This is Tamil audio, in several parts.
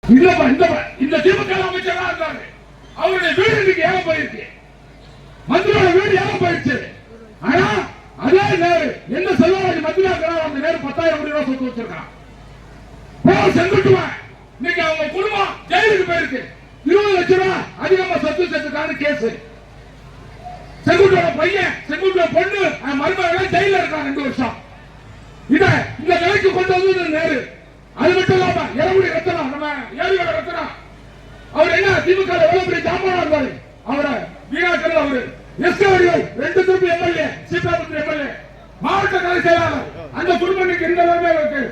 இந்த திமுக அமைச்சராக இருந்தாரு. அவருடைய வீடு இன்னைக்கு ஏக போயிருக்கு. மந்திரியோட வீடு ஏக போயிடுச்சு. ஆனா அதே நேரு என்ன செல்வராஜ் மந்திரியா இருக்கிறார், அந்த நேரு 10,000 கோடி ரூபாய் சொத்து வச்சிருக்கான். செங்குட்டுவன் இன்னைக்கு அவங்க குடும்பம் ஜெயிலுக்கு போயிருக்கு. 20 லட்சம் ரூபாய் அதிகமா சொத்து சேர்த்துக்கான கேஸ். செங்குட்டோட பையன் செங்குட்டோட பொண்ணு மருமகள் ஜெயில இருக்காங்க 2 வருஷம். இந்த நிலைக்கு கொண்டு வந்தது நேரு. அது மட்டும் இல்லாம எரவுடி ரத்தனம், நம்ம ஏரியோட ரத்தனம், அவர் என்ன திமுக எவ்வளவு பெரிய ஜாமானா இருந்தாரு. அவரை வீணாக்கிறது. அவரு எஸ்கேவடிகள் 2 திருப்பி எம்எல்ஏ, சீதாபுரம் எம்எல்ஏ, மாவட்ட கலை செயலாளர். அந்த குடும்பம் இந்த நிலைமை இருக்கு.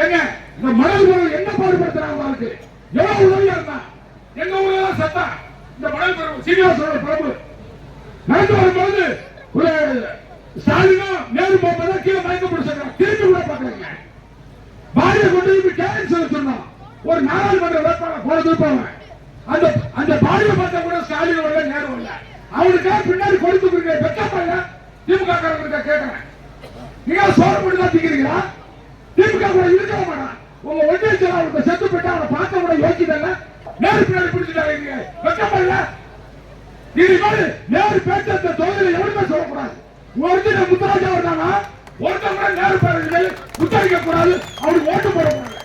ஏங்க இந்த மணல் பொருள் என்ன பாடுபடுத்துறாங்க அவருக்கு? எவ்வளவு உதவியா இருந்தா எங்க ஊர்ல சத்தா இந்த மணல் பொருள் சீனிவாசோட பிரபு நடந்து வரும்போது ஒரு ஸ்டாலினும் நேரு போகும்போது கீழே மயக்க பிடிச்சிருக்காங்க. திருப்பி கூட பாக்குறாங்க. பாடியை கொண்டு கேன்சல் சொன்னோம். ஒரு நாடாளுமன்ற வேட்பாளர் போல திருப்பாங்க. அந்த பாடியை பார்த்தா கூட ஸ்டாலின் வரல, நேரு வரல. அவனுக்காக பின்னாடி கொடுத்து வெக்கப்படல. திமுக காரங்க கேட்கிறேன், நீங்க சோறு மட்டும் தான் திங்கிறீங்களா? திமுக கூட இருக்க மாட்டான். உங்க ஒன்றிய செயலாளர் செத்து போயிட்டா அவனை பார்க்க கூட யோசிக்கல. நேரு பின்னாடி பிடிச்சிட்டாங்க. வெக்கப்படல. இனிமேல் நேரு பேச்ச தொகுதியில் எவருமே சொல்லக்கூடாது. ஒருத்தர் முத்துராஜா இருந்தானா ஒருத்தர் கூட நேரு பேர் முத்தரிக்க கூடாது. அவருக்கு ஓட்டு போடக்கூடாது.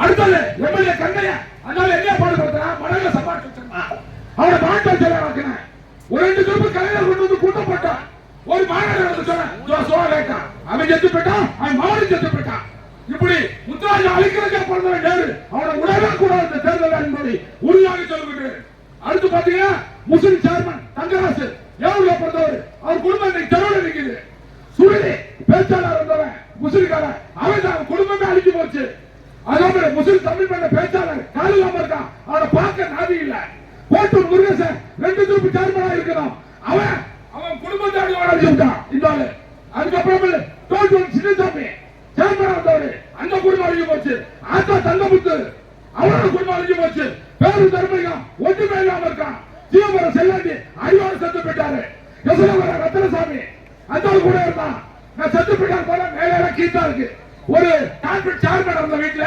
அடுத்தது எம்எல்ஏ கண்ணையா, அதனால என்ன பாடுபடுத்துறான்? மணல சம்பாதிச்சு வச்சிருந்தான். அவரை மாவட்ட செயலாளர் ஒரு 2 திரும்ப கலைஞர் கொண்டு வந்து கூட்டம் போட்டான். ஒரு மாநாடு வந்து சொன்னான். அவன் செத்து போயிட்டான், அவன் மாவட்டம் செத்து போயிட்டான். இப்படி முத்துராஜா அழிக்கிறதுக்கே பிறந்தவன் நேரு. அவனை உடனே கூடாது இந்த தேர்தல் என்பதை உறுதியாக சொல்லுகின்றேன். அடுத்து பாத்தீங்கன்னா முஸ்லிம் சேர்மன் தங்கராசு எவ்வளவு பிறந்தவர். அவர் குடும்பம் இன்னைக்கு தெருவில் நிற்குது. சுருதி பேச்சாளர் இருந்தவன் முஸ்லிம்காரன், அவன் குடும்பமே அழிஞ்சு போச்சு. அதே முஸ்லிம் தமிழ் பண்ண பேச்சாளர் காலில்லாம இருக்கான். அவனை பார்க்க நாதி இல்ல. கோட்டூர் முருகேசன் 2 திருப்பி சேர்மனா இருக்கணும். அவன் குடும்பத்தை அழிஞ்சு விட்டான் இந்த ஆளு. அதுக்கப்புறம் தோட்டூர் சின்னசாமி சேர்மனா வந்தவரு, அந்த குடும்பம் அழிஞ்சு போச்சு. ஆத்தா தங்கமுத்து அவரோட குடும்பம் அழிஞ்சு போச்சு. பேரு தர்மலிங்கம் ஒன்றுமே இல்லாம இருக்கான். சிவபுரம் செல்லாண்டி அறிவாறு செத்து போயிட்டாரு. யசோவர ரத்னசாமி அந்த கூட இருந்தான். நான் செத்து போயிட்டாரு போல மேல கீத்தா இருக்கு. ஒரு கான்ஃபரன்ஸ் சேர்மன் இருந்த வீட்டுல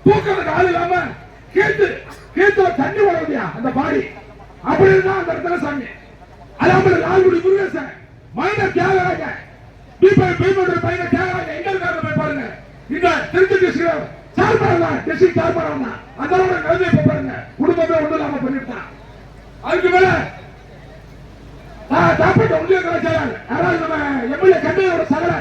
தூக்கிறதுக்கு ஆள் இல்லாம கீத்துல தண்ணி வரலையா அந்த பாடி. அப்படி இருந்தா அந்த ரத்னசாமி. அதாவது லால்குடி முருகேசன் மைனர் தியாகராஜ பையனை தியாகராஜ எங்க இருக்காரு போய் பாருங்க. இந்த Trichy district chairman district chairman அதோட கல்வியை பாருங்க. குடும்பமே ஒண்ணு இல்லாம பண்ணிட்டான். அதுக்கு மேல ஒன்றிய கலாச்சாரம் யாராவது நம்ம எம்எல்ஏ கண்ணையோட சகல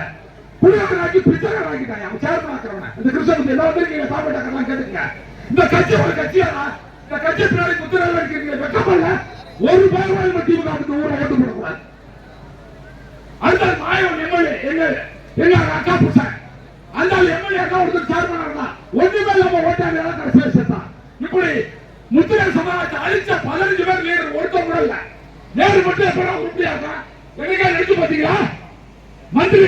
குடியாக்கி பிச்சைக்காரன் ஆக்கிட்டாங்க. அவன் சேர்மன் ஆக்குறவன இந்த கிருஷ்ணன் ஏதாவது நீங்க தாப்பட்டாக்கெல்லாம் கேட்டுங்க. இந்த கட்சி ஒரு கட்சியாரா? இந்த கட்சி பின்னாடி முத்திரையில் இருக்கிறீங்க. வெக்கப்படல. ஒரு பயவாய் திமுக ஊரை ஓட்டு போடக்கூடாது. அடுத்த மாயவன் எம்எல்ஏ எங்க அக்கா புருஷன் அந்த எம்எல்ஏ அக்கா ஒருத்தர் சேர்மன் இருந்தா ஒண்ணுமே இல்லாம ஓட்டாளி கடைசியா சேர்த்தான். இப்படி முத்திரை சமாஜத்தை அழிச்ச 15 பேர் லீடர் ஒருத்தர் கூட இல்ல. நேரு மட்டும் எப்ப உறுப்பியா இருக்கா? என்னைக்கா நினைச்சு பாத்தீங்களா? மந்திரி